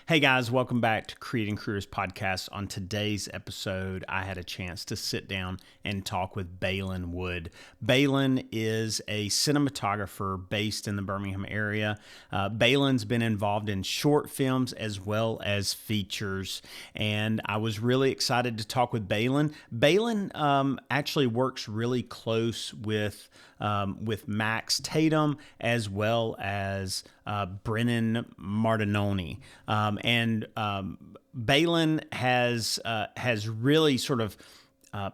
Hey guys, welcome back to Creating Careers Podcast. On today's episode, I had a chance to sit down and talk with Baylon Wood. Baylon is a cinematographer based in the Birmingham area. Baylon's been involved in short films as well as features, and I was really excited to talk with Baylon. Baylon actually works really close with Max Tatum as well as Brennan Martinoni. Baylon has really sort of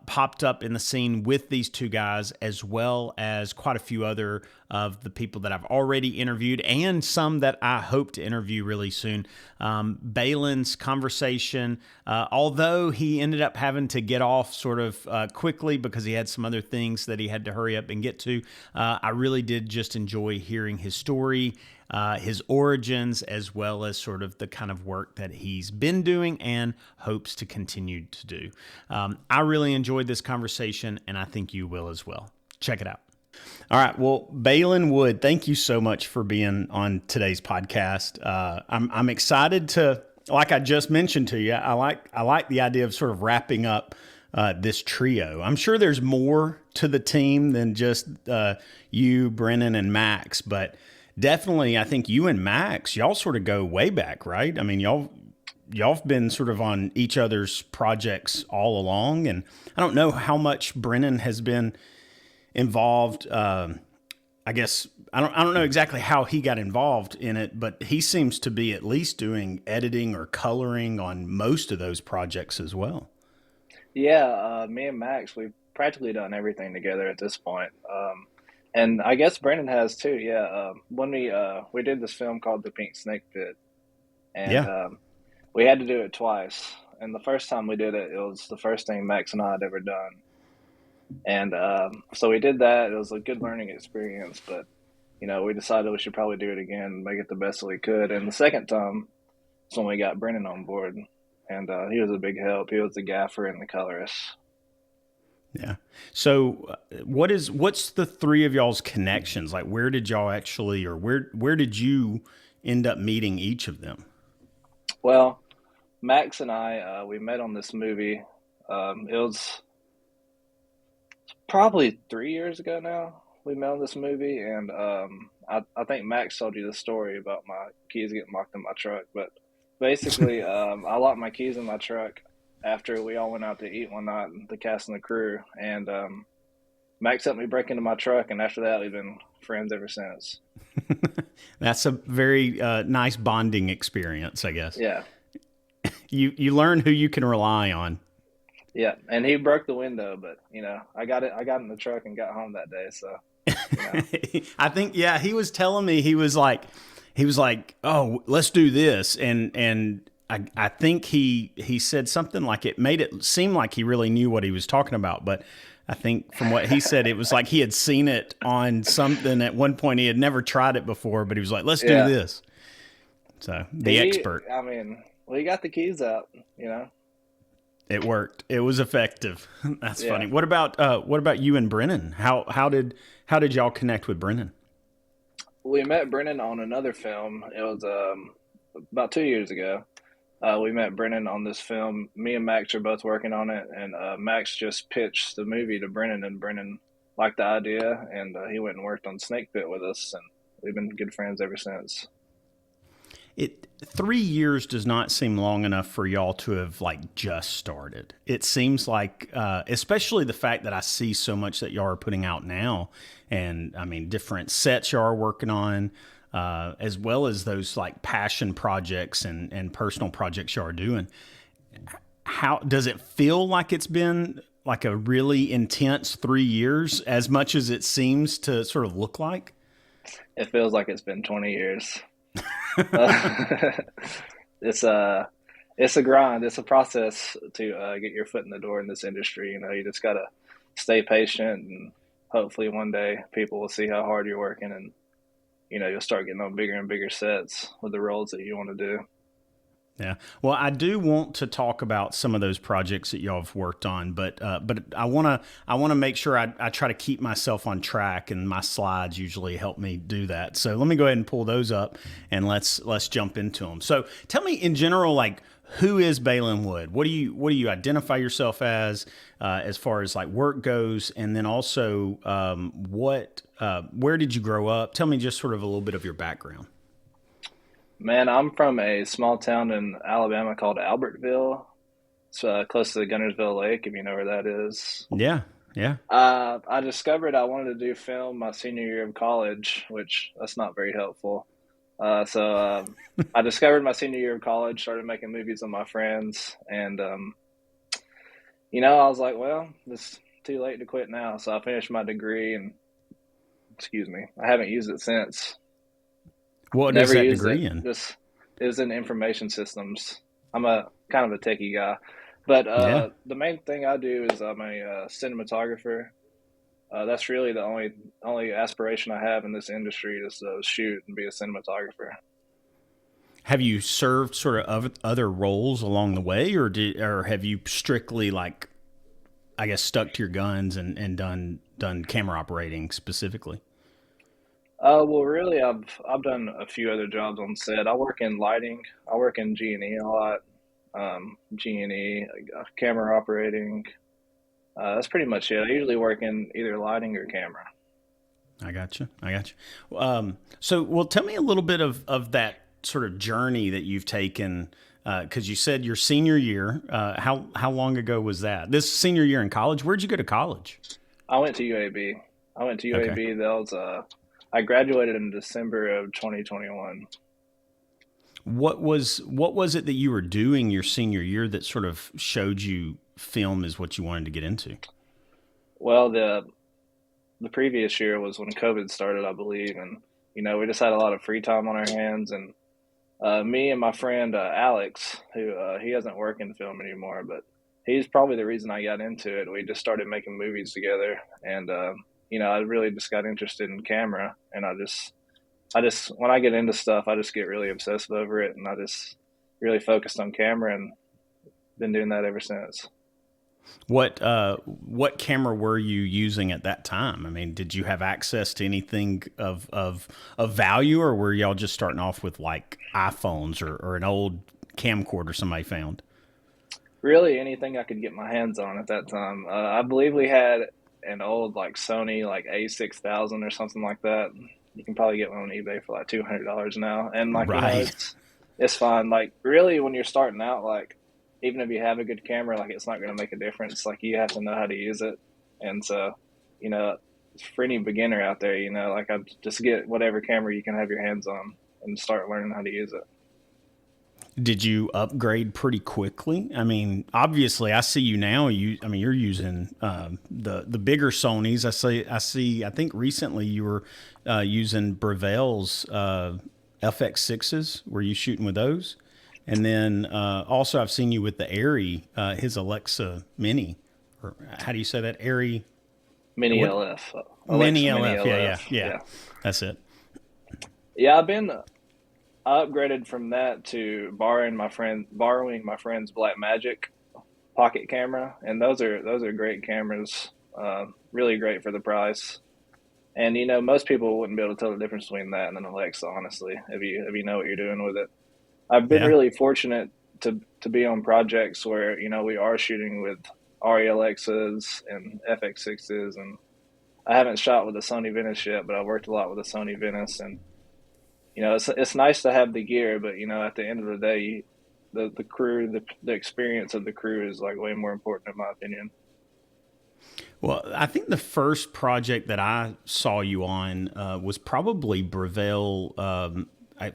popped up in the scene with these two guys, as well as quite a few other of the people that I've already interviewed and some that I hope to interview really soon. Baylon's conversation, although he ended up having to get off sort of quickly because he had some other things that he had to hurry up and get to, I really did just enjoy hearing his story, his origins, as well as sort of the kind of work that he's been doing and hopes to continue to do. I really enjoyed this conversation, and I think you will as well. Check it out. All right. Well, Baylon Wood, thank you so much for being on today's podcast. I'm excited to, like I just mentioned to you, I like the idea of sort of wrapping up this trio. I'm sure there's more to the team than just you, Brennan, and Max, but definitely, I think you and Max, y'all sort of go way back, right? I mean, y'all've been sort of on each other's projects all along, and I don't know how much Brennan has been involved. I guess I don't know exactly how he got involved in it, but he seems to be at least doing editing or coloring on most of those projects as well. Yeah, me and Max, we've practically done everything together at this point. And I guess Brandon has too. Yeah, when we did this film called The Pink Snake Pit, and Yeah. we had to do it twice. And the first time we did it, it was the first thing Max and I had ever done. And so we did that. It was a good learning experience, but we decided we should probably do it again and make it the best that we could. And the second time is when we got Brennan on board, and he was a big help. He was the gaffer and the colorist. Yeah. So what's the three of y'all's connections? Like where did y'all actually, or where did you end up meeting each of them? Well, Max and I, we met on this movie. It was probably 3 years ago now. We met on this movie, and I think Max told you the story about my keys getting locked in my truck. But basically, I locked my keys in my truck after we all went out to eat one night, the cast and the crew. And Max helped me break into my truck, and after that, we've been friends ever since. That's a very nice bonding experience, I guess. Yeah, You learn who you can rely on. yeah. And he broke the window, but I got it. I got in the truck and got home that day. So you know, I think, yeah, he was telling me, he was like, oh, let's do this. And I think he said something like it made it seem like he really knew what he was talking about. But I think from what he said, it was like he had seen it on something at one point. He had never tried it before, but he was like, let's do yeah. this. So the expert, I mean, well, he got the keys out. it worked. It was effective. That's Yeah. funny. What about you and Brennan? How did y'all connect with Brennan? We met Brennan on another film. It was about 2 years ago. We met Brennan on this film. Me and Max are both working on it, and Max just pitched the movie to Brennan, and Brennan liked the idea, and he went and worked on Snake Pit with us, and we've been good friends ever since. 3 years does not seem long enough for y'all to have like just started. It seems like, especially the fact that I see so much that y'all are putting out now, and I mean different sets y'all are working on, as well as those like passion projects and personal projects y'all are doing. How does it feel like it's been like a really intense 3 years, as much as it seems to sort of look like? It feels like it's been 20 years. Uh, it's a it's a grind. It's a process to get your foot in the door in this industry. You just gotta stay patient, and hopefully one day people will see how hard you're working, and you'll start getting on bigger and bigger sets with the roles that you want to do. Yeah. Well, I do want to talk about some of those projects that y'all have worked on, but I wanna make sure I try to keep myself on track, and my slides usually help me do that. So let me go ahead and pull those up, and let's jump into them. So tell me in general, like, who is Baylon Wood? What do you identify yourself as far as like work goes, and then also what where did you grow up? Tell me just sort of a little bit of your background. Man, I'm from a small town in Alabama called Albertville. It's close to the Gunnersville Lake, if you know where that is. Yeah. Yeah. I discovered I wanted to do film my senior year of college, which that's not very helpful. So I discovered my senior year of college, started making movies with my friends, and I was like, well, it's too late to quit now. So I finished my degree, and excuse me, I haven't used it since. What is Never that used it. degree in? Just it was in information systems. I'm a kind of a techie guy, but Yeah. the main thing I do is I'm a cinematographer. That's really the only aspiration I have in this industry is to shoot and be a cinematographer. Have you served sort of other roles along the way, or have you strictly, like, I guess, stuck to your guns and done camera operating specifically? Well, really, I've done a few other jobs on set. I work in lighting. I work in G&E a lot. G&E, camera operating. That's pretty much it. I usually work in either lighting or camera. I got you. I got you. So, well, tell me a little bit of that sort of journey that you've taken, because you said your senior year. How long ago was that? This senior year in college. Where'd you go to college? I went to UAB. I went to Okay. UAB. I graduated in December of 2021. What was it that you were doing your senior year that sort of showed you film is what you wanted to get into? Well, the previous year was when COVID started, I believe, and we just had a lot of free time on our hands, and me and my friend Alex, who he doesn't work in film anymore, but he's probably the reason I got into it. We just started making movies together, and I really just got interested in camera, and I just when I get into stuff, I just get really obsessive over it, and I just really focused on camera, and been doing that ever since. What camera were you using at that time? I mean, did you have access to anything of value, or were y'all just starting off with like iPhones or an old camcorder somebody found? Really, anything I could get my hands on at that time. I believe we had an old like Sony like A6000 or something like that. You can probably get one on eBay for like $200 now, and like Right. it's fine. Like really, when you're starting out, like even if you have a good camera, like it's not going to make a difference. Like you have to know how to use it, and so you know, for any beginner out there, like I just get whatever camera you can have your hands on and start learning how to use it. Did you upgrade pretty quickly? I mean, obviously, I see you now. I mean, you're using the bigger Sonys. I see. I think recently you were using Breville's FX6s. Were you shooting with those? And then also, I've seen you with the Airy, his Alexa Mini, or how do you say that? Airy, Mini what? LF, Mini Alexa Mini LF. Yeah, yeah, LF, yeah. yeah. That's it. Yeah, I upgraded from that to borrowing my friend's Black Magic pocket camera, and those are great cameras. Really great for the price. And most people wouldn't be able to tell the difference between that and an Alexa, honestly, if you know what you're doing with it. I've been Yeah. really fortunate to be on projects where we are shooting with RE Alexas and FX6s, and I haven't shot with a Sony Venice yet, but I worked a lot with a Sony Venice, and it's nice to have the gear, but at the end of the day, the crew, the experience of the crew is like way more important in my opinion. Well, I think the first project that I saw you on was probably Breville. I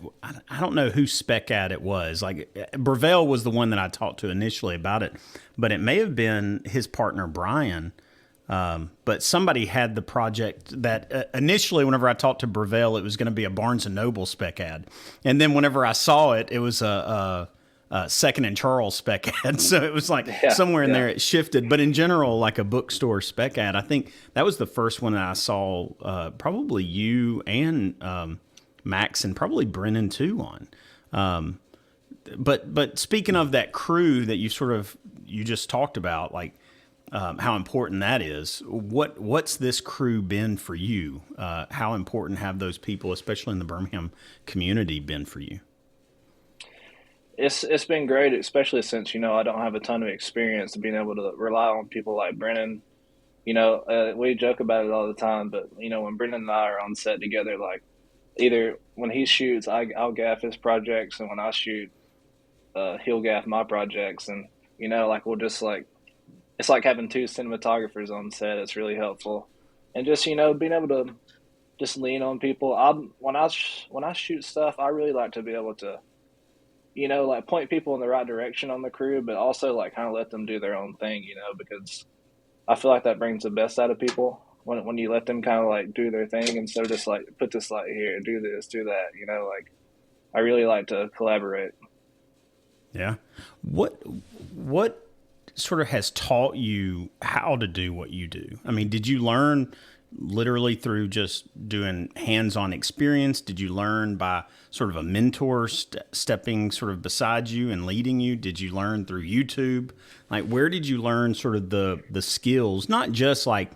don't know who spec ad it was. Like Breville was the one that I talked to initially about it, but it may have been his partner Brian. But somebody had the project that initially, whenever I talked to Breville, it was going to be a Barnes and Noble spec ad, and then whenever I saw it, it was a Second and Charles spec ad. So it was like Yeah, somewhere in yeah. there it shifted, but in general, like a bookstore spec ad. I think that was the first one that I saw. Probably you and Max, and probably Brennan too on. But speaking of that crew that you just talked about, like how important that is. What's this crew been for you? How important have those people, especially in the Birmingham community, been for you? It's been great, especially since I don't have a ton of experience, being able to rely on people like Brennan. We joke about it all the time, but when Brennan and I are on set together, like either when he shoots, I'll gaff his projects, and when I shoot, he'll gaff my projects, and like we'll just like it's like having two cinematographers on set. It's really helpful, and just being able to just lean on people. When I shoot stuff, I really like to be able to like point people in the right direction on the crew, but also like kind of let them do their own thing, because I feel like that brings the best out of people when you let them kind of like do their thing instead of just like put this light here, do this, do that. Like I really like to collaborate. Yeah. What sort of has taught you how to do what you do? I mean, did you learn literally through just doing hands-on experience? Did you learn by sort of a mentor stepping sort of beside you and leading you? Did you learn through YouTube? Like, where did you learn sort of the skills, not just like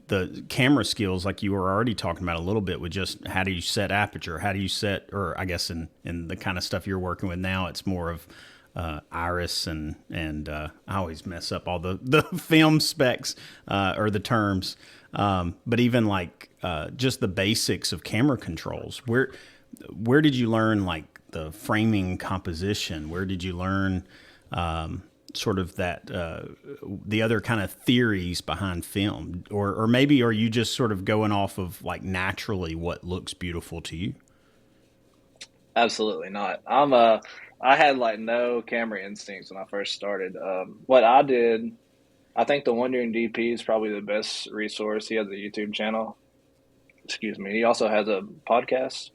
the camera skills, like you were already talking about a little bit with just how do you set aperture? How do you set, or I guess in the kind of stuff you're working with now, it's more of iris and I always mess up all the film specs or the terms. But even like just the basics of camera controls. Where did you learn like the framing composition? Where did you learn sort of that the other kind of theories behind film, or maybe are you just sort of going off of like naturally what looks beautiful to you? Absolutely not. I had like no camera instincts when I first started. What I did, I think the Wondering DP is probably the best resource. He has a YouTube channel. Excuse me. He also has a podcast,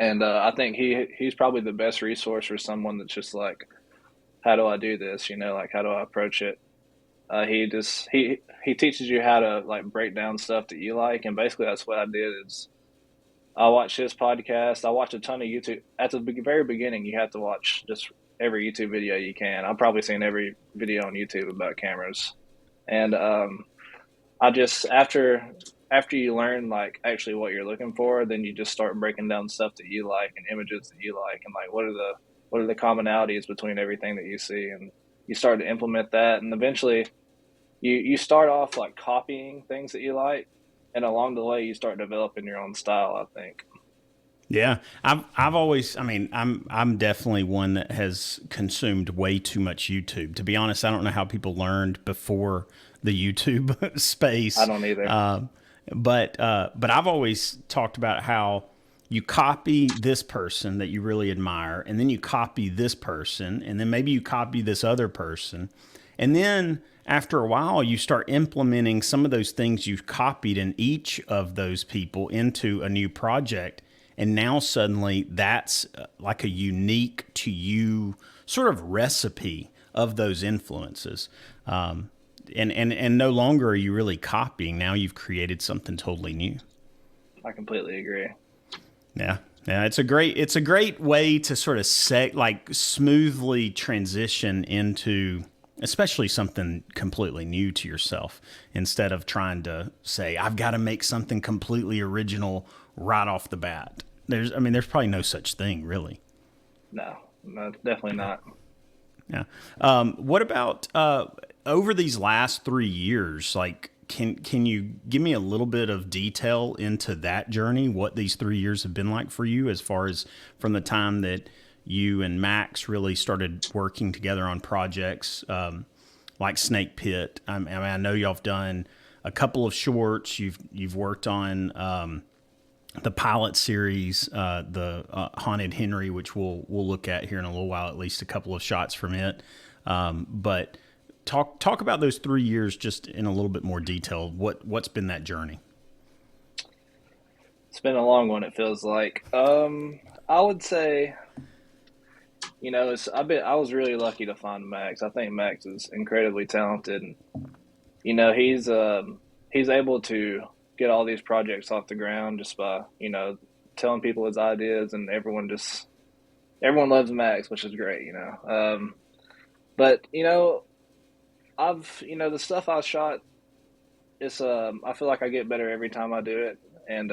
and I think he's probably the best resource for someone that's just like, how do I do this? Like how do I approach it? He teaches you how to like break down stuff that you like, and basically that's what I did. Is I watched his podcast. I watched a ton of YouTube. At the very beginning, you have to watch just every YouTube video you can. I've probably seen every video on YouTube about cameras, and I just after you learn like actually what you're looking for, then you just start breaking down stuff that you like and images that you like, and like what are the commonalities between everything that you see, and you start to implement that, and eventually you start off like copying things that you like, and along the way you start developing your own style, I think. Yeah, I've always, I mean, I'm definitely one that has consumed way too much YouTube. To be honest, I don't know how people learned before the YouTube I space. don't either. Uh, but I've always talked about how you copy this person that you really admire, and then you copy this person, and then maybe you copy this other person, and then after a while, you start implementing some of those things you've copied in each of those people into a new project. And now suddenly that's like a unique to you sort of recipe of those influences. And no longer are you really copying. Now you've created something totally new. I completely agree. Yeah. Yeah, it's a great way to sort of smoothly transition into especially something completely new to yourself instead of trying to say I've got to make something completely original right off the bat. There's probably no such thing really. No, no, definitely not. Yeah. What about over these last 3 years? Like, can you give me a little bit of detail into that journey? What these 3 years have been like for you, as far as from the time that you and Max really started working together on projects like Snake Pit. I know y'all have done a couple of shorts. You've worked on the pilot series, the Haunted Henry, which we'll look at here in a little while, at least a couple of shots from it. But talk about those 3 years just in a little bit more detail. What's been that journey? It's been a long one. It feels like. I would say, I was really lucky to find Max. I think Max is incredibly talented. And, he's able to get all these projects off the ground just by telling people his ideas, and everyone just everyone loves Max, which is great, but the stuff I shot, it's I feel like I get better every time I do it, and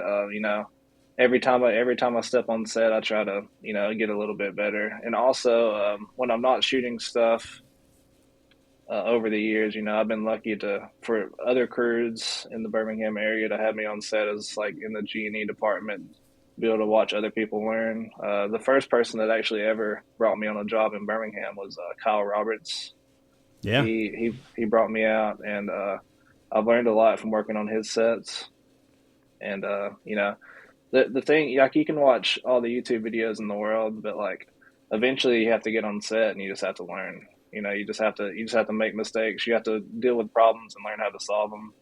every time I step on set, I try to get a little bit better. And also, when I'm not shooting stuff over the years, I've been lucky to for other crews in the Birmingham area to have me on set as like in the G&E department, be able to watch other people learn. The first person that actually ever brought me on a job in Birmingham was Kyle Roberts. Yeah. He brought me out, and I've learned a lot from working on his sets. And the thing, like, you can watch all the YouTube videos in the world, but like eventually you have to get on set and you just have to learn. You just have to make mistakes. You have to deal with problems and learn how to solve them.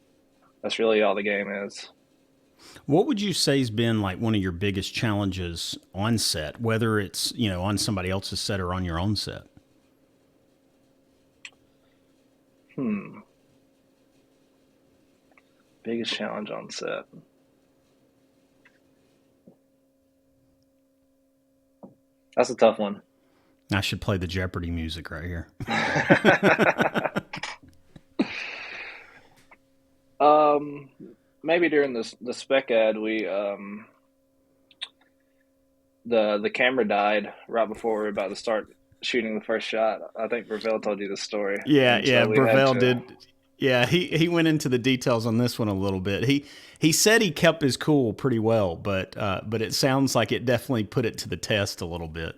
That's really all the game is. What would you say has been like one of your biggest challenges on set, whether it's, on somebody else's set or on your own set? Hmm. Biggest challenge on set. That's a tough one. I should play the Jeopardy music right here. um, Maybe during the spec ad, we the camera died right before we were about to start shooting the first shot. I think Ravel told you the story, Yeah, and yeah, so we had Bravel to. did. Yeah, he went into the details on this one a little bit. He said he kept his cool pretty well, but it sounds like it definitely put it to the test a little bit.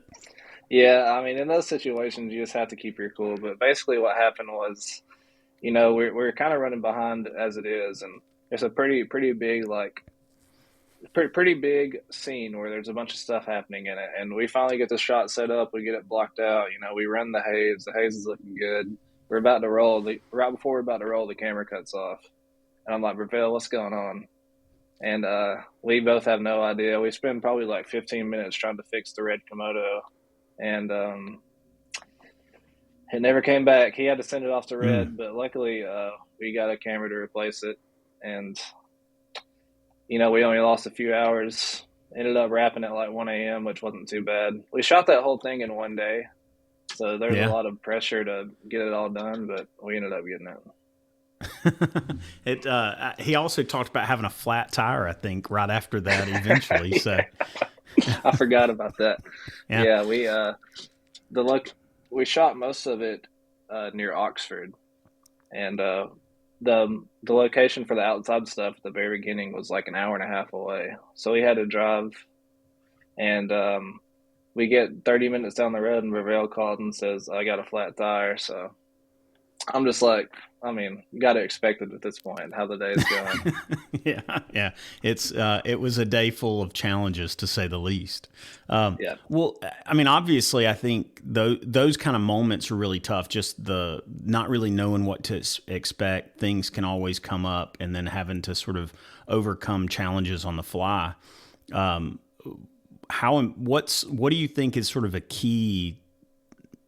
Yeah, I mean, in those situations, you just have to keep your cool. But basically, what happened was, we're kind of running behind as it is, and it's a pretty big pretty big scene where there's a bunch of stuff happening in it, and we finally get the shot set up. We get it blocked out. We run the haze. The haze is looking good. We're about to roll. Right before we're about to roll, the camera cuts off, and I'm like, Ravel, what's going on? And we both have no idea. We spend probably like 15 minutes trying to fix the red Komodo, and it never came back. He had to send it off to Mm. red, but luckily we got a camera to replace it, and we only lost a few hours. Ended up wrapping at like 1 a.m., which wasn't too bad. We shot that whole thing in one day, so there's a Yeah. lot of pressure to get it all done, but we ended up getting it. It he also talked about having a flat tire, I think, right after that eventually. So I forgot about that. yeah. Yeah, the look we shot most of it near Oxford, and the location for the outside stuff at the very beginning was like an hour and a half away. So we had to drive, and we get 30 minutes down the road, and Ravel called and says, "I got a flat tire." So I'm just like, I mean, you got to expect it at this point, how the day is going. Yeah, yeah. It was a day full of challenges to say the least. Yeah. Well, I mean, obviously, I think those kind of moments are really tough. Just the not really knowing what to expect. Things can always come up, and then having to sort of overcome challenges on the fly. Um, what do you think is sort of a key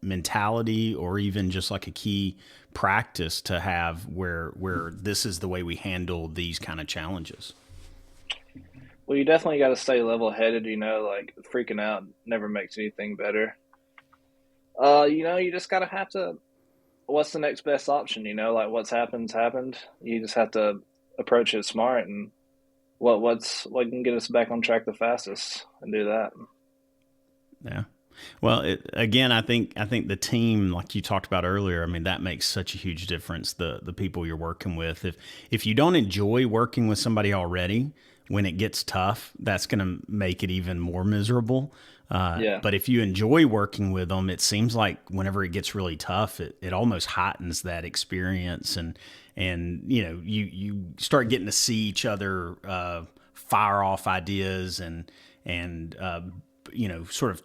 mentality, or even just like a key practice to have where this is the way we handle these kind of challenges? Well, you definitely got to stay level headed, like freaking out never makes anything better. You just got to have to, what's the next best option, like what's happened. You just have to approach it smart, and what can get us back on track the fastest, and do that. Yeah. Well, again, I think the team, like you talked about earlier, I mean, that makes such a huge difference. The people you're working with. If you don't enjoy working with somebody already, when it gets tough, that's going to make it even more miserable. Yeah. But if you enjoy working with them, it seems like whenever it gets really tough, it almost heightens that experience, and you start getting to see each other fire off ideas, and sort of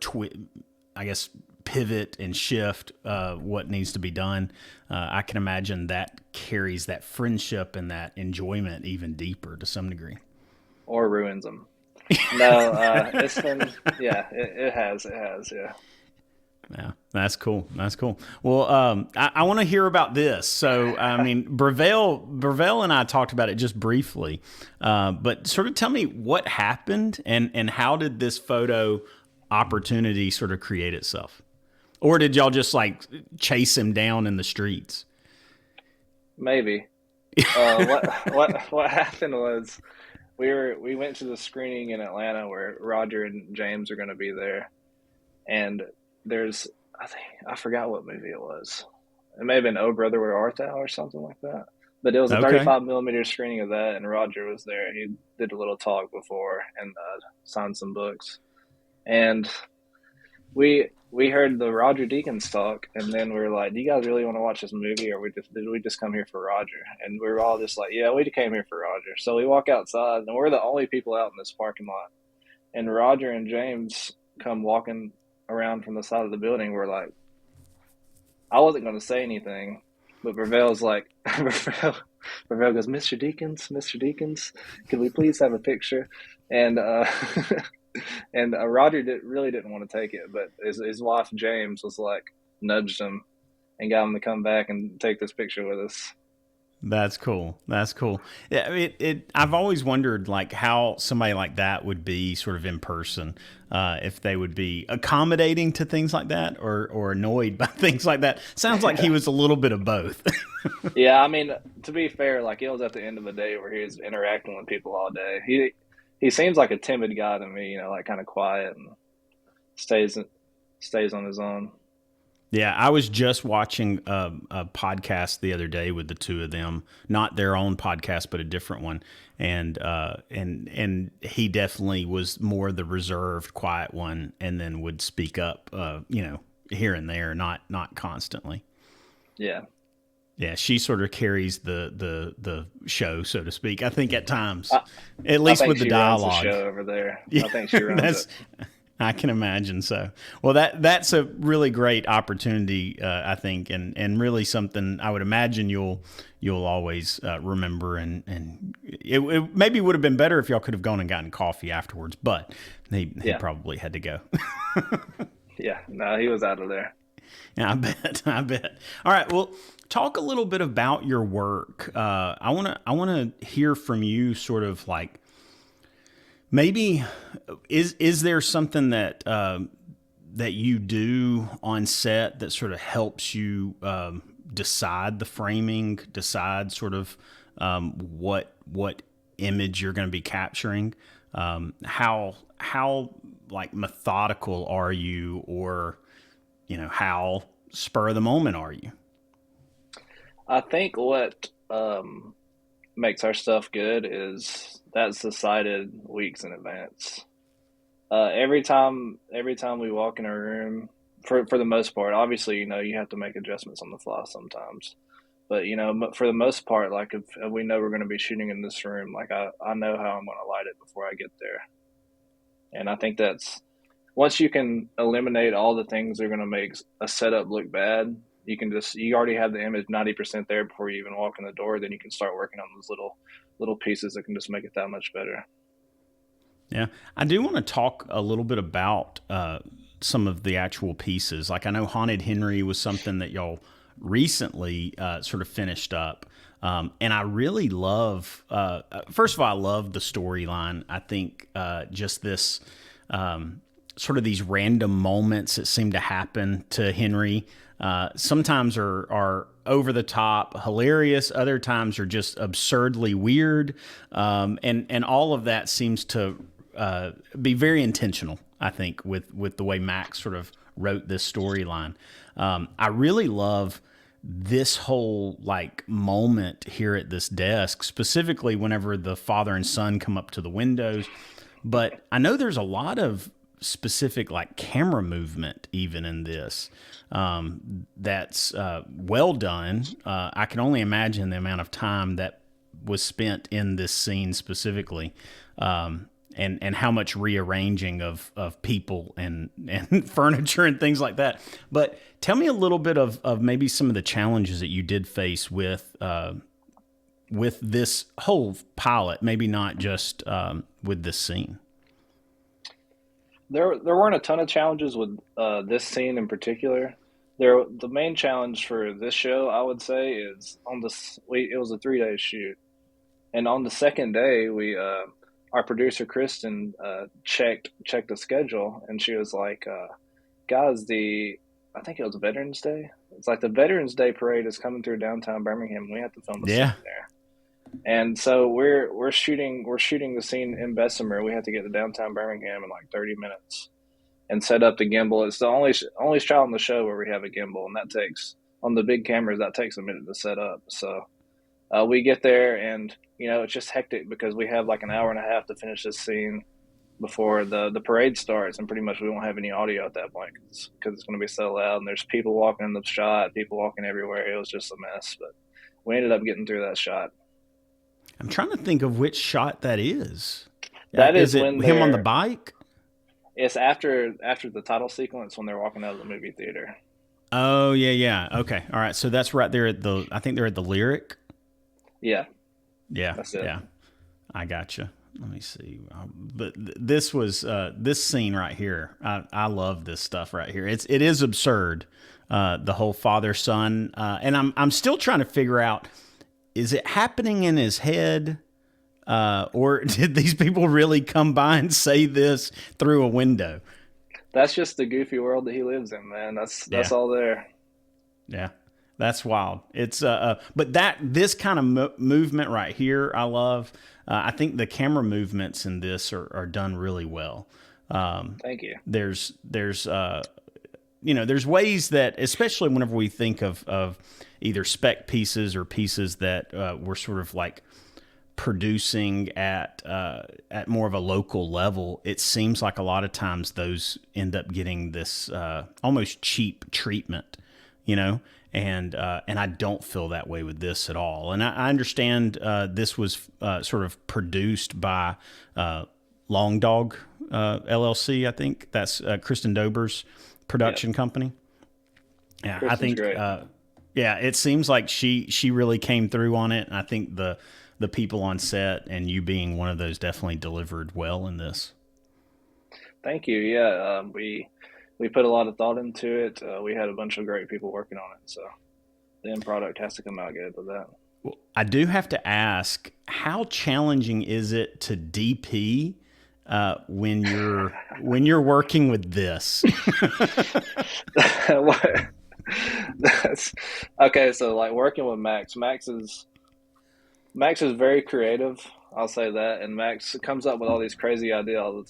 I guess pivot and shift what needs to be done. I can imagine that carries that friendship and that enjoyment even deeper to some degree. Or ruins them. No, it's been, yeah, it has, yeah. Yeah, that's cool. That's cool. Well, I want to hear about this. So, I mean, Brevel and I talked about it just briefly, but sort of tell me what happened, and how did this photo opportunity sort of create itself? Or did y'all just like chase him down in the streets? Maybe. What happened was we went to the screening in Atlanta where Roger and James are going to be there, and there's I forgot what movie it was. It may have been Oh Brother Where Art Thou or something like that. But it was a Okay. 35 millimeter screening of that, and Roger was there. He did a little talk before and signed some books. And we heard the Roger Deakins talk, and then we were like, "Do you guys really want to watch this movie, or did we just come here for Roger?" And we were all just like, "Yeah, we came here for Roger." So we walk outside, and we're the only people out in this parking lot. And Roger and James come walking around from the side of the building. We're like, I wasn't going to say anything, but Brevel's like, Brevel goes, Mr. Deakins, could we please have a picture? And and Roger really didn't want to take it, but his wife James was like nudged him and got him to come back and take this picture with us. That's cool. That's cool. Yeah, I've always wondered like how somebody like that would be sort of in person, if they would be accommodating to things like that or annoyed by things like that. Sounds like he was a little bit of both. Yeah, I mean, to be fair, like it was at the end of the day where he was interacting with people all day. He seems like a timid guy to me, like kind of quiet and stays stays on his own. Yeah, I was just watching a podcast the other day with the two of them, not their own podcast, but a different one, and he definitely was more the reserved, quiet one, and then would speak up, here and there, not constantly. Yeah, Yeah, she sort of carries the show, so to speak. I think at times, I, at I least think with the she runs the dialogue. show over there. Yeah, I think she runs it. that's I can imagine so. Well, that's a really great opportunity, I think, and really something I would imagine you'll always remember. And it maybe would have been better if y'all could have gone and gotten coffee afterwards, but he Yeah, probably had to go. yeah. No, he was out of there. Yeah, I bet. All right, well, talk a little bit about your work. I wanna hear from you, sort of like maybe is there something that you do on set that sort of helps you decide the framing, decide sort of what image you're going to be capturing? How like methodical are you, or how spur of the moment are you? I think what makes our stuff good is that's decided weeks in advance. Every time we walk in a room, for the most part, obviously, you have to make adjustments on the fly sometimes. But for the most part, like if we know we're going to be shooting in this room, like I know how I'm going to light it before I get there. And I think that's once you can eliminate all the things that are going to make a setup look bad, you already have the image 90% there before you even walk in the door. Then you can start working on those little pieces that can just make it that much better. Yeah, I do want to talk a little bit about some of the actual pieces. Like I know Haunted Henry was something that y'all recently sort of finished up. And I really love, first of all, I love the storyline. I think just this sort of these random moments that seem to happen to Henry sometimes are over the top, hilarious. Other times are just absurdly weird. And all of that seems to be very intentional, I think, with the way Max sort of wrote this storyline. I really love this whole like moment here at this desk, specifically whenever the father and son come up to the windows. But I know there's a lot of specific like camera movement even in this that's well done. I can only imagine the amount of time that was spent in this scene specifically. And how much rearranging of people and furniture and things like that. But tell me a little bit of maybe some of the challenges that you did face with this whole pilot, maybe not just with this scene. There weren't a ton of challenges with this scene in particular. The main challenge for this show, I would say, is it was a 3-day shoot, and on the second day our producer Kristen checked the schedule, and she was like, "Guys, the I think it was Veterans Day. It's like the Veterans Day parade is coming through downtown Birmingham, and we have to film a scene Yeah. there." And so we're shooting the scene in Bessemer. We have to get to downtown Birmingham in like 30 minutes and set up the gimbal. It's the only shot on the show where we have a gimbal, and that takes on the big cameras that takes a minute to set up. So we get there, and it's just hectic because we have like an hour and a half to finish this scene before the parade starts, and pretty much we won't have any audio at that point because it's going to be so loud, and there's people walking in the shot, people walking everywhere. It was just a mess, but we ended up getting through that shot. I'm trying to think of which shot that is. That Is is it when him on the they're bike? it's after the title sequence when they're walking out of the movie theater. Oh, yeah, yeah. Okay. All right. So that's right there I think they're at the Lyric. Yeah, Yeah, that's it. yeah. I gotcha. Let me see. But this was this scene right here. I love this stuff right here. It is absurd. The whole father son, and I'm still trying to figure out, is it happening in his head, or did these people really come by and say this through a window? That's just the goofy world that he lives in, man. That's Yeah, all there. yeah. That's wild. It's but this kind of movement right here, I love. I think the camera movements in this are done really well. Thank you. There's ways that, especially whenever we think of either spec pieces or pieces that we're sort of like producing at more of a local level, it seems like a lot of times those end up getting this almost cheap treatment, you know. And I don't feel that way with this at all. And I understand this was sort of produced by Long Dog LLC. I think that's Kristen Dober's production company. Yeah, I Kristen's think. great. Yeah, it seems like she really came through on it. And I think the people on set and you being one of those definitely delivered well in this. Thank you. Yeah, we put a lot of thought into it. We had a bunch of great people working on it, so the end product has to come out good with that. Well, I do have to ask, how challenging is it to DP when you're working with this? That's okay. So like working with Max, Max is very creative. I'll say that, and Max comes up with all these crazy ideas all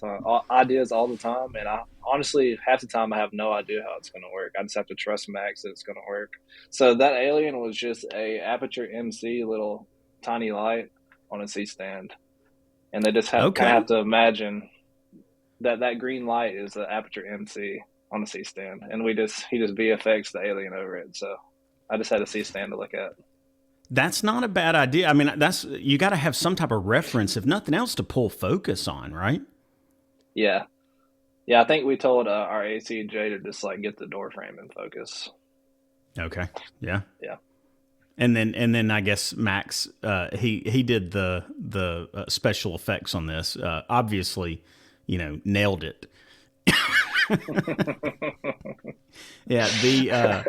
the time. And I honestly, half the time, I have no idea how it's going to work. I just have to trust Max that it's going to work. So that alien was just a aperture MC little tiny light on a C stand, and they just kind of Okay. have to imagine that green light is the aperture MC on a C stand, and he just VFX the alien over it. So I just had a C stand to look at. That's not a bad idea. I mean, that's you got to have some type of reference, if nothing else, to pull focus on, right? Yeah, yeah. I think we told our ACJ to just like get the door frame in focus. Okay. Yeah. Yeah. And then I guess Max he did the special effects on this. Obviously, nailed it. Yeah.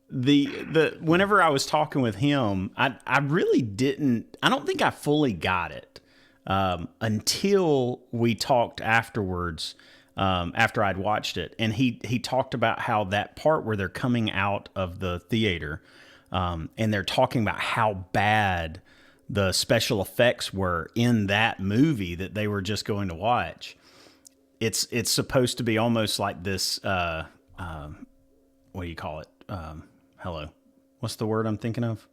The whenever I was talking with him, I really didn't. I don't think I fully got it until we talked afterwards. After I'd watched it, and he talked about how that part where they're coming out of the theater, and they're talking about how bad the special effects were in that movie that they were just going to watch. It's supposed to be almost like this. What do you call it? Hello, what's the word I'm thinking of?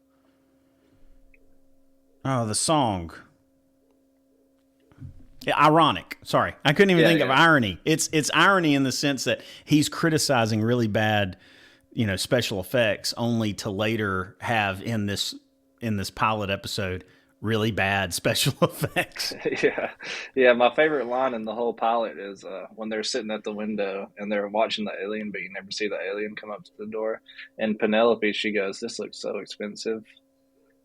Oh, the song. Yeah, ironic. Sorry, I couldn't even Yeah, think of yeah. irony. It's irony in the sense that he's criticizing really bad, special effects, only to later have in this pilot episode really bad special effects. Yeah, yeah. My favorite line in the whole pilot is when they're sitting at the window and they're watching the alien, but you never see the alien come up to the door. And Penelope, she goes, "This looks so expensive."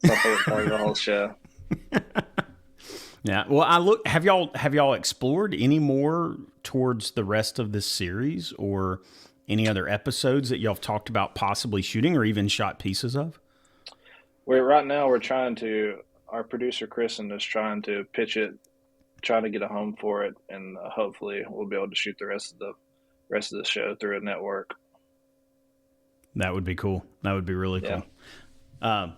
It's my favorite part of the whole show. Yeah. Well, I look. Have y'all explored any more towards the rest of this series, or any other episodes that y'all have talked about possibly shooting, or even shot pieces of? We're right now we're trying to. Our producer Kristen is trying to pitch it trying to get a home for it, and hopefully we'll be able to shoot the rest of the show through a network. That would be cool. That would be really Yeah. cool.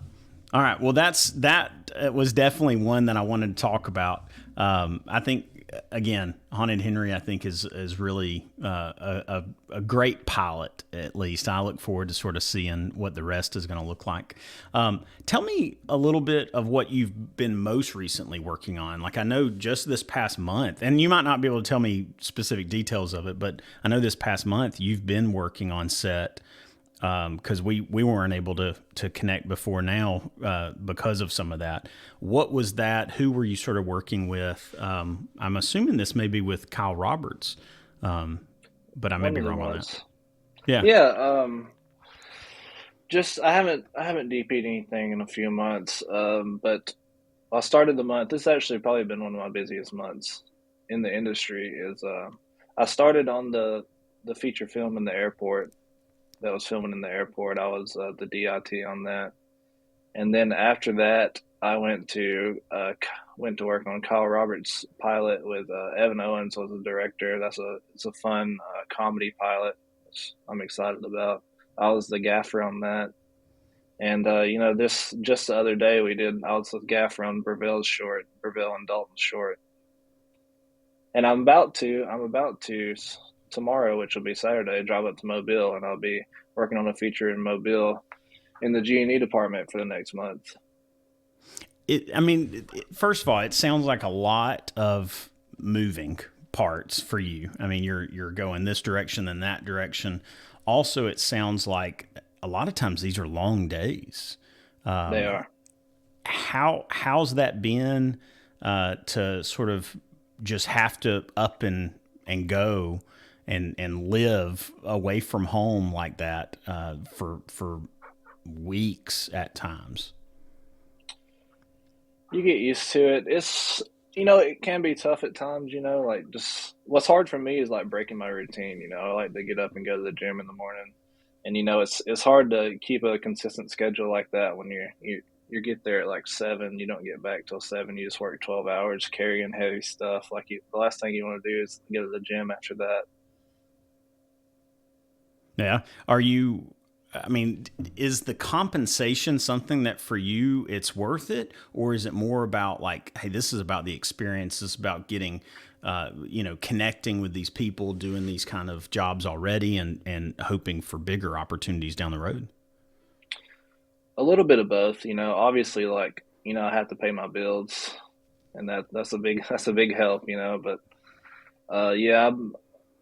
All right. Well, that was definitely one that I wanted to talk about. I think again, Haunted Henry, I think is really a great pilot. At least I look forward to sort of seeing what the rest is going to look like. Tell me a little bit of what you've been most recently working on. Like I know just this past month, and you might not be able to tell me specific details of it, but I know this past month you've been working on set because we weren't able to connect before now because of some of that. What was that? Who were you sort of working with? I'm assuming this may be with Kyle Roberts, but I may One be of them wrong on that. was. Yeah. Yeah, just I haven't DP'd anything in a few months. But I started the month. This has actually probably been one of my busiest months in the industry. Is I started on the feature film in the airport that was filming in the airport. I was the DIT on that, and then after that, I went to work on Kyle Roberts' pilot with Evan Owens was the director. It's a fun comedy pilot, which I'm excited about. I was the gaffer on that, and this just the other day I was the gaffer on Breville and Dalton's short, and I'm about to tomorrow, which will be Saturday, drive up to Mobile, and I'll be working on a feature in Mobile in the G&E department for the next month. First of all, it sounds like a lot of moving parts for you. I mean, you're going this direction and that direction. Also, it sounds like a lot of times these are long days. They are. How's that been to sort of just have to up and go and live away from home like that for weeks at times? You get used to it. It can be tough at times, like just what's hard for me is like breaking my routine. I like to get up and go to the gym in the morning. And it's hard to keep a consistent schedule like that when you get there at like 7, you don't get back till 7, you just work 12 hours carrying heavy stuff. Like the last thing you want to do is go to the gym after that. Yeah. Are you, I mean, is the compensation something that for you it's worth it? Or is it more about like, hey, this is about the experience, this is about getting, connecting with these people, doing these kind of jobs already and hoping for bigger opportunities down the road? A little bit of both, obviously like, I have to pay my bills and that's a big that's a big help, but yeah,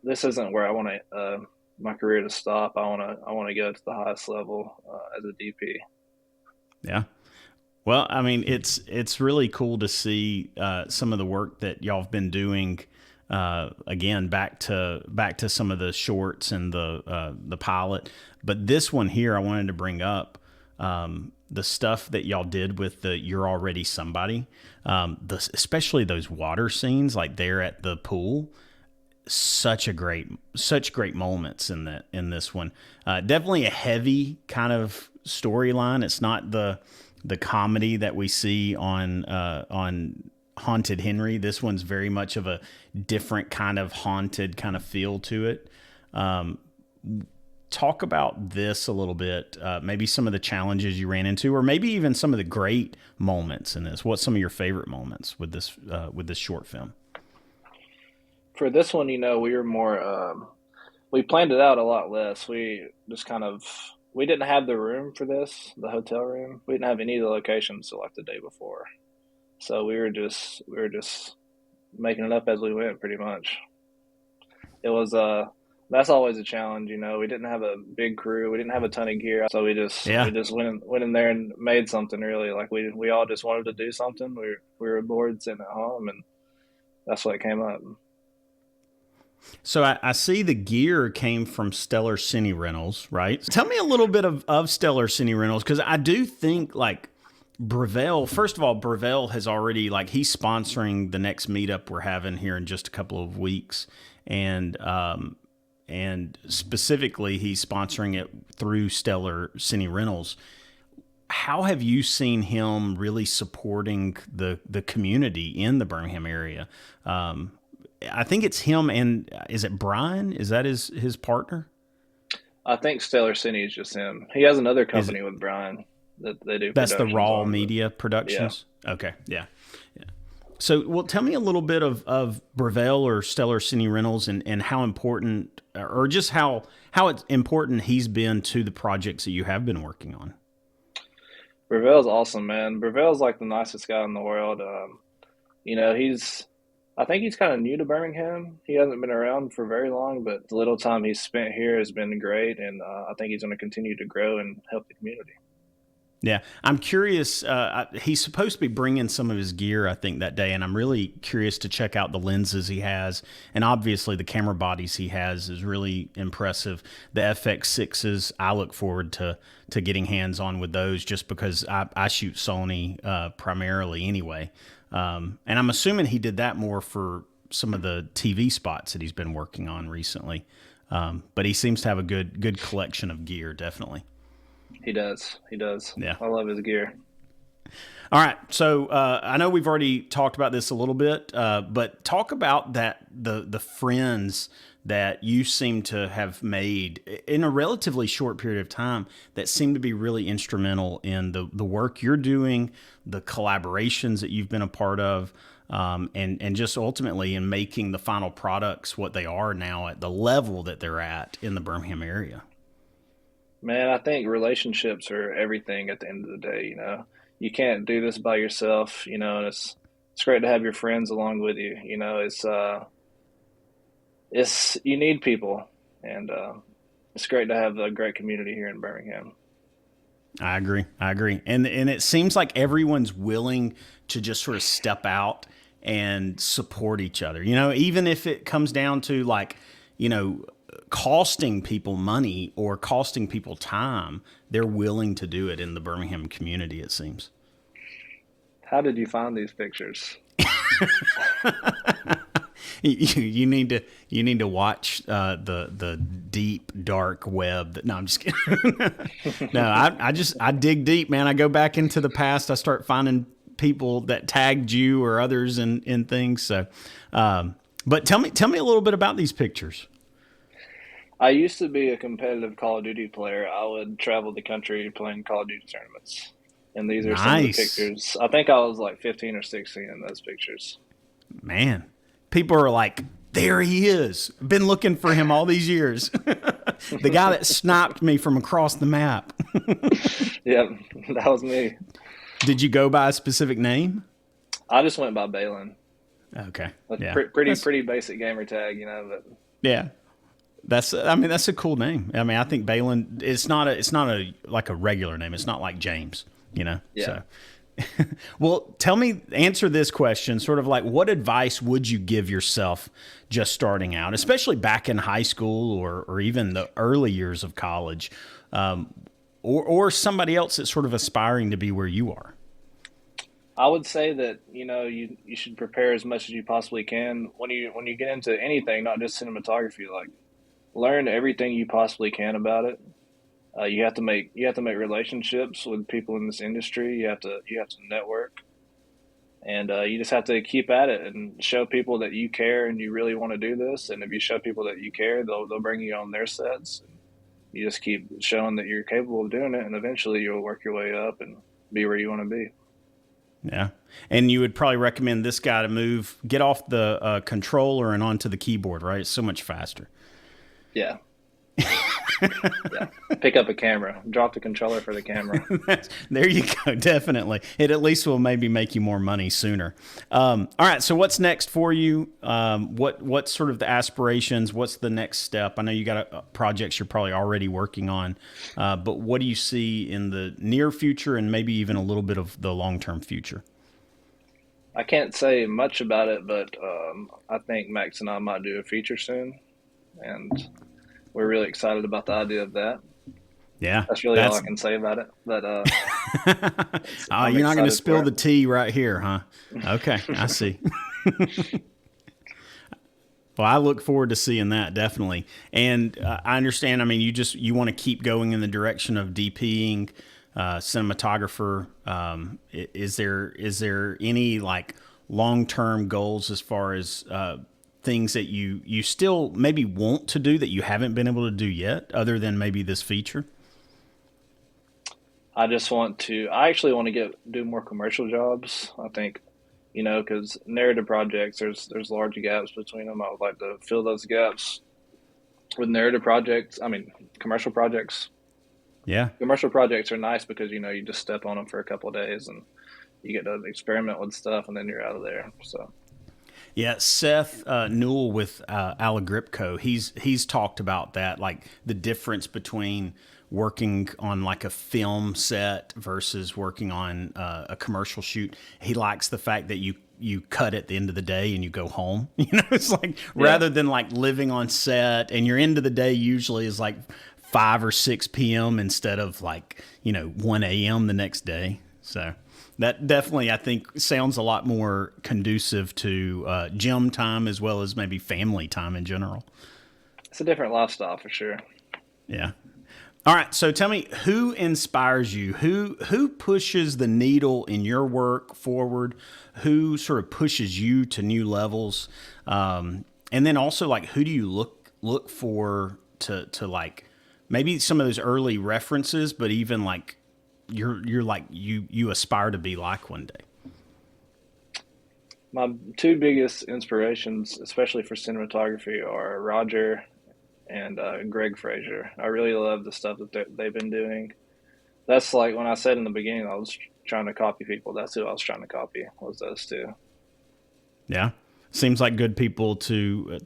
this isn't where I want to my career to stop. I want to go to the highest level as a DP. Yeah. Well, I mean, it's really cool to see some of the work that y'all have been doing. Again, back to some of the shorts and the pilot, but this one here, I wanted to bring up the stuff that y'all did with the "You're Already Somebody," especially those water scenes, like there at the pool. Such great moments in this one. Definitely a heavy kind of storyline. It's not the comedy that we see on Haunted Henry. This one's very much of a different kind of haunted kind of feel to it. Talk about this a little bit. Maybe some of the challenges you ran into, or maybe even some of the great moments in this. What's some of your favorite moments with this short film? For this one, we were more we planned it out a lot less. We didn't have the room for this, the hotel room. We didn't have any of the locations till like the day before. So we were just making it up as we went pretty much. It was that's always a challenge, We didn't have a big crew, we didn't have a ton of gear, so we just Yeah. we just went in there and made something really. Like we all just wanted to do something. We were bored sitting at home, and that's what came up. So I see the gear came from Stellar Cine Rentals, right? Tell me a little bit of Stellar Cine Rentals, because I do think like Breville, first of all, Breville has already like he's sponsoring the next meetup we're having here in just a couple of weeks, and specifically he's sponsoring it through Stellar Cine Rentals. how have you seen him really supporting the community in the Birmingham area? I think it's him and is it Brian? Is that his partner? I think Stellar City is just him. He has another Is company with Brian that they do That's the productions Raw on, but Media yeah. Productions? Okay, yeah. So, well, tell me a little bit of Brevell or Stellar City Rentals and how important, or just how it's important he's been to the projects that you have been working on. Brevell's awesome, man. Brevell's like the nicest guy in the world. I think he's kind of new to Birmingham. He hasn't been around for very long, but the little time he's spent here has been great, and I think he's going to continue to grow and help the community. Yeah, I'm curious. He's supposed to be bringing some of his gear, I think, that day, and I'm really curious to check out the lenses he has, and obviously the camera bodies he has is really impressive. The FX6s, I look forward to getting hands on with those, just because I shoot Sony primarily anyway, and I'm assuming he did that more for some of the TV spots that he's been working on recently. But he seems to have a good collection of gear, definitely. He does. He does. Yeah. I love his gear. All right. So I know we've already talked about this a little bit, but talk about the friends that you seem to have made in a relatively short period of time that seem to be really instrumental in the work you're doing, the collaborations that you've been a part of, and just ultimately in making the final products what they are now at the level that they're at in the Birmingham area. Man, I think relationships are everything at the end of the day, you know. You can't do this by yourself, you know, and it's great to have your friends along with you. You know, it's you need people, and it's great to have a great community here in Birmingham. I agree. I agree. And it seems like everyone's willing to just sort of step out and support each other. You know, even if it comes down to like, you know, costing people money or costing people time, they're willing to do it in the Birmingham community, it seems. How did you find these pictures? You need to watch the deep dark web. No, I'm just kidding. No, I dig deep, man. I go back into the past. I start finding people that tagged you or others in things. So, but tell me a little bit about these pictures. I used to be a competitive Call of Duty player. I would travel the country playing Call of Duty tournaments. And these are some of the Nice, pictures. I think I was like 15 or 16 in those pictures. man. People are like, there he is. Been looking for him all these years. The guy that sniped me from across the map. Yep, that was me. Did you go by a specific name? I just went by Baylon. Okay. A Yeah. pretty basic gamer tag, you know, but Yeah. I mean, that's a cool name. I mean, I think Baylon, it's not a like a regular name. It's not like James, you know? yeah. So, well, answer this question, sort of like, what advice would you give yourself just starting out, especially back in high school or even the early years of college, or somebody else that's sort of aspiring to be where you are? I would say that, you know, you should prepare as much as you possibly can when you get into anything, not just cinematography, like learn everything you possibly can about it. You have to make relationships with people in this industry. You have to network, and you just have to keep at it and show people that you care and you really want to do this. And if you show people that you care, they'll bring you on their sets. You just keep showing that you're capable of doing it, and eventually you'll work your way up and be where you want to be. Yeah. And you would probably recommend this guy to get off the controller and onto the keyboard, right? It's so much faster. Yeah, yeah. Pick up a camera. Drop the controller for the camera. There you go. Definitely. It at least will maybe make you more money sooner. All right. So what's next for you? What's sort of the aspirations? What's the next step? I know you got projects you're probably already working on, but what do you see in the near future and maybe even a little bit of the long-term future? I can't say much about it, but I think Max and I might do a feature soon, and we're really excited about the idea of that. Yeah. That's really all I can say about it. But I'm You're not going to excited for spill it. the tea right here, huh? Okay. I see. Well, I look forward to seeing that, definitely. And I understand. I mean, you want to keep going in the direction of DPing cinematographer. Is there any like long term goals as far as things that you still maybe want to do that you haven't been able to do yet, other than maybe this feature? I actually want to do more commercial jobs. I think, because narrative projects, there's large gaps between them. I would like to fill those gaps with narrative projects. I mean, commercial projects. Yeah. Commercial projects are nice because, you just step on them for a couple of days and you get to experiment with stuff and then you're out of there. So, Yeah, Seth Newell with Allegripco, he's talked about that, like the difference between working on like a film set versus working on a commercial shoot. He likes the fact that you cut at the end of the day and you go home. It's like yeah. rather than like living on set, and your end of the day usually is like 5 or 6 p.m. instead of like 1 a.m. the next day. So that definitely, I think, sounds a lot more conducive to gym time as well as maybe family time in general. It's a different lifestyle for sure. Yeah. All right. So tell me, who inspires you? Who pushes the needle in your work forward? Who sort of pushes you to new levels? And then also, like, who do you look for to like maybe some of those early references, but even like you're like you aspire to be like one day. My two biggest inspirations, especially for cinematography, are Roger and Greg Fraser. I really love the stuff that they've been doing. That's like when I said in the beginning I was trying to copy people. That's who I was trying to copy, was those two. Yeah. Seems like good people to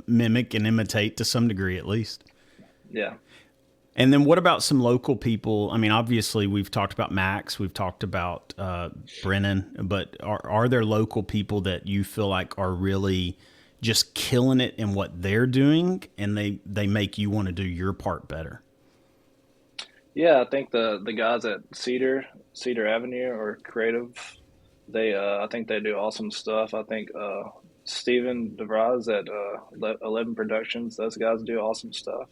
mimic and imitate to some degree at least. Yeah. And then what about some local people? I mean, obviously we've talked about Max, we've talked about Brennan, but are there local people that you feel like are really just killing it in what they're doing, and they make you want to do your part better? Yeah, I think the guys at Cedar Avenue are creative. I think they do awesome stuff. I think Steven DeVries at 11 Productions, those guys do awesome stuff,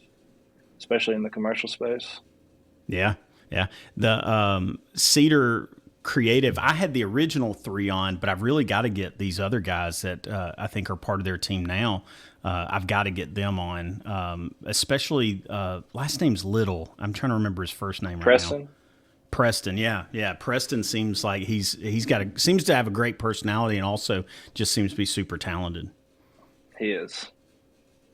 especially in the commercial space. Yeah, yeah. The Cedar Creative, I had the original three on, but I've really got to get these other guys that I think are part of their team now. I've got to get them on, especially last name's Little. I'm trying to remember his first name right now. Preston, Preston, yeah, yeah. Preston seems like seems to have a great personality, and also just seems to be super talented. he is.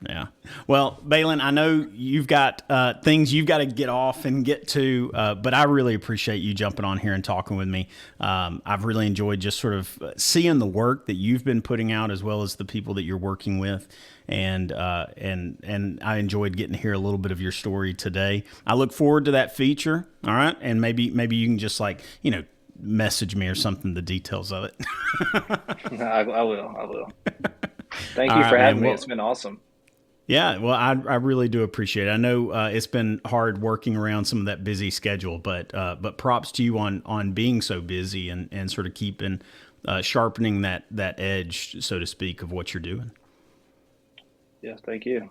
Yeah. Well, Baylon, I know you've got things you've got to get off and get to, but I really appreciate you jumping on here and talking with me. I've really enjoyed just sort of seeing the work that you've been putting out, as well as the people that you're working with, and I enjoyed getting to hear a little bit of your story today. I look forward to that feature. All right, and maybe you can just like message me or something the details of it. I will. I will. Thank All you right, for man. having me. Well, It's been awesome. yeah, well, I really do appreciate it. I know it's been hard working around some of that busy schedule, but props to you on being so busy and sort of keeping sharpening that edge, so to speak, of what you're doing. Yeah, thank you.